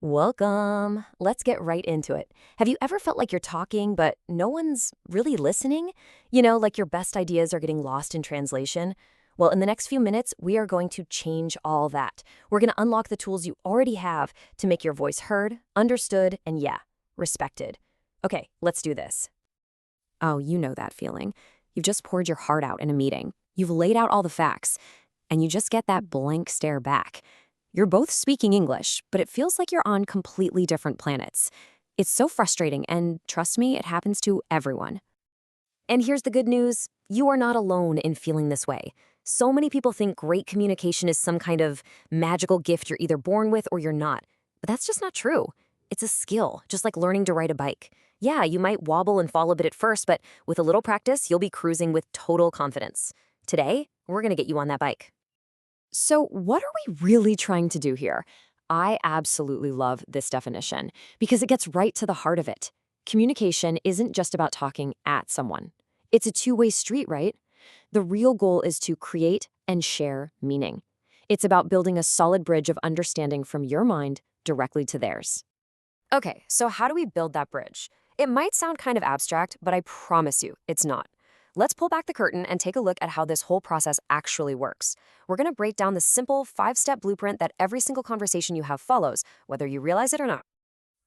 Welcome. Let's get right into it. Have you ever felt like you're talking, but no one's really listening? Like your best ideas are getting lost in translation? Well, in the next few minutes, we are going to change all that. We're going to unlock the tools you already have to make your voice heard, understood, and yeah, respected. Okay, let's do this. Oh, you know that feeling. You've just poured your heart out in a meeting. You've laid out all the facts, and you just get that blank stare back. You're both speaking English, but it feels like you're on completely different planets. It's so frustrating, and trust me, it happens to everyone. And here's the good news. You are not alone in feeling this way. So many people think great communication is some kind of magical gift you're either born with or you're not. But that's just not true. It's a skill, just like learning to ride a bike. Yeah, you might wobble and fall a bit at first, but with a little practice, you'll be cruising with total confidence. Today, we're going to get you on that bike. So, what are we really trying to do here? I absolutely love this definition because it gets right to the heart of it. Communication isn't just about talking at someone. It's a two-way street, right? The real goal is to create and share meaning. It's about building a solid bridge of understanding from your mind directly to theirs. Okay, so how do we build that bridge? It might sound kind of abstract, but I promise you, it's not. Let's pull back the curtain and take a look at how this whole process actually works. We're going to break down the simple five-step blueprint that every single conversation you have follows, whether you realize it or not.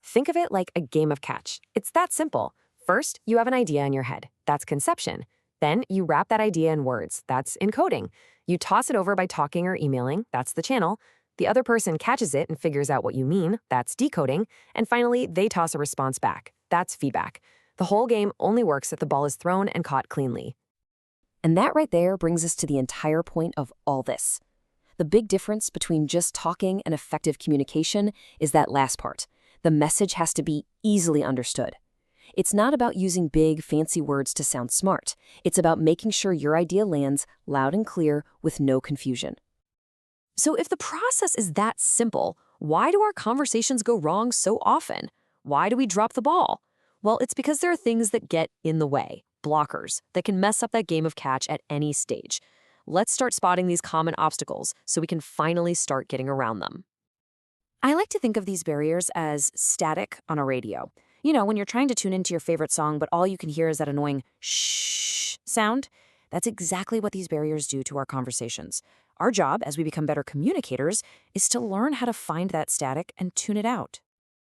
Think of it like a game of catch. It's that simple. First, you have an idea in your head. That's conception. Then you wrap that idea in words. That's encoding. You toss it over by talking or emailing. That's the channel. The other person catches it and figures out what you mean. That's decoding. And finally, they toss a response back. That's feedback. The whole game only works if the ball is thrown and caught cleanly. And that right there brings us to the entire point of all this. The big difference between just talking and effective communication is that last part. The message has to be easily understood. It's not about using big, fancy words to sound smart. It's about making sure your idea lands loud and clear with no confusion. So if the process is that simple, why do our conversations go wrong so often? Why do we drop the ball? Well, it's because there are things that get in the way, blockers, that can mess up that game of catch at any stage. Let's start spotting these common obstacles so we can finally start getting around them. I like to think of these barriers as static on a radio. When you're trying to tune into your favorite song, but all you can hear is that annoying shh sound. That's exactly what these barriers do to our conversations. Our job, as we become better communicators, is to learn how to find that static and tune it out.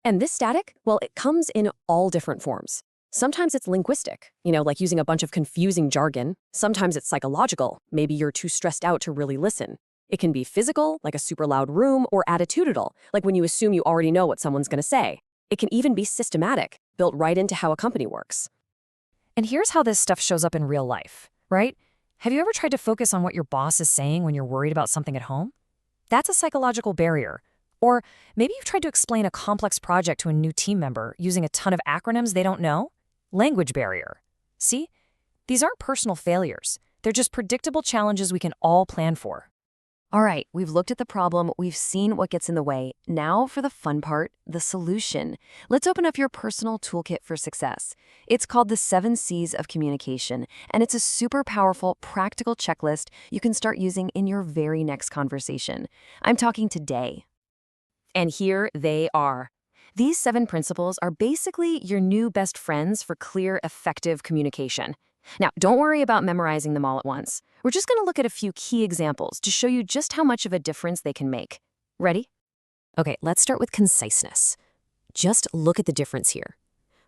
And this static, well, it comes in all different forms. Sometimes it's linguistic, like using a bunch of confusing jargon. Sometimes it's psychological. Maybe you're too stressed out to really listen. It can be physical, like a super loud room, or attitudinal, like when you assume you already know what someone's going to say. It can even be systematic, built right into how a company works. And here's how this stuff shows up in real life, right? Have you ever tried to focus on what your boss is saying when you're worried about something at home? That's a psychological barrier. Or maybe you've tried to explain a complex project to a new team member using a ton of acronyms they don't know? Language barrier. See? These aren't personal failures. They're just predictable challenges we can all plan for. All right, we've looked at the problem, we've seen what gets in the way. Now for the fun part, the solution. Let's open up your personal toolkit for success. It's called the 7 C's of communication, and it's a super powerful, practical checklist you can start using in your very next conversation. I'm talking today. And here they are. These 7 principles are basically your new best friends for clear, effective communication. Now, don't worry about memorizing them all at once. We're just going to look at a few key examples to show you just how much of a difference they can make. Ready? Okay, let's start with conciseness. Just look at the difference here.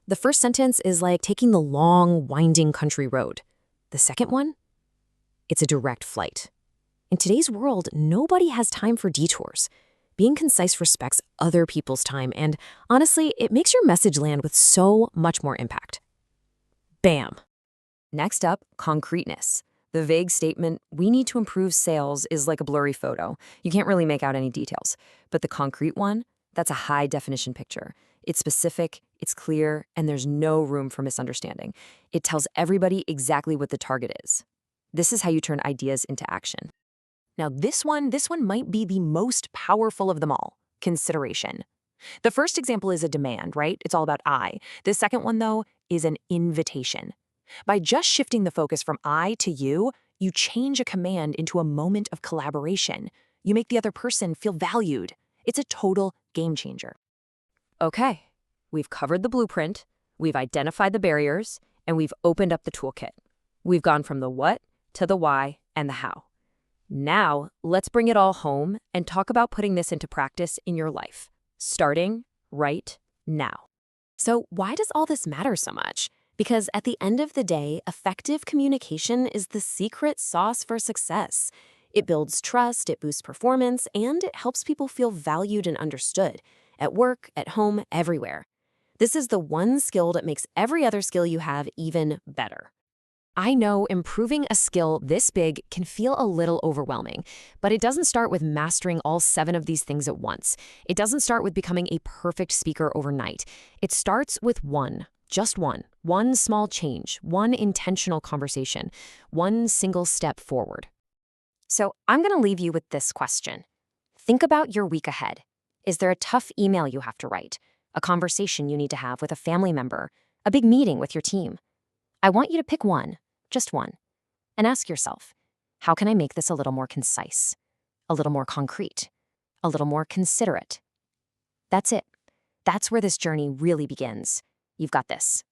The first sentence is like taking the long, winding country road. The second one? It's a direct flight. In today's world, nobody has time for detours. Being concise respects other people's time, and honestly, it makes your message land with so much more impact. Bam! Next up, concreteness. The vague statement, we need to improve sales, is like a blurry photo. You can't really make out any details. But the concrete one, that's a high-definition picture. It's specific, it's clear, and there's no room for misunderstanding. It tells everybody exactly what the target is. This is how you turn ideas into action. Now this one might be the most powerful of them all, consideration. The first example is a demand, right? It's all about I. The second one, though, is an invitation. By just shifting the focus from I to you change a command into a moment of collaboration. You make the other person feel valued. It's a total game changer. Okay, we've covered the blueprint, we've identified the barriers, and we've opened up the toolkit. We've gone from the what to the why and the how. Now, let's bring it all home and talk about putting this into practice in your life, starting right now. So, why does all this matter so much? Because at the end of the day, effective communication is the secret sauce for success. It builds trust, it boosts performance, and it helps people feel valued and understood at work, at home, everywhere. This is the one skill that makes every other skill you have even better. I know improving a skill this big can feel a little overwhelming, but it doesn't start with mastering all 7 of these things at once. It doesn't start with becoming a perfect speaker overnight. It starts with one, just one small change, one intentional conversation, one single step forward. So I'm going to leave you with this question. Think about your week ahead. Is there a tough email you have to write? A conversation you need to have with a family member? A big meeting with your team? I want you to pick one, just one, and ask yourself, how can I make this a little more concise, a little more concrete, a little more considerate? That's it. That's where this journey really begins. You've got this.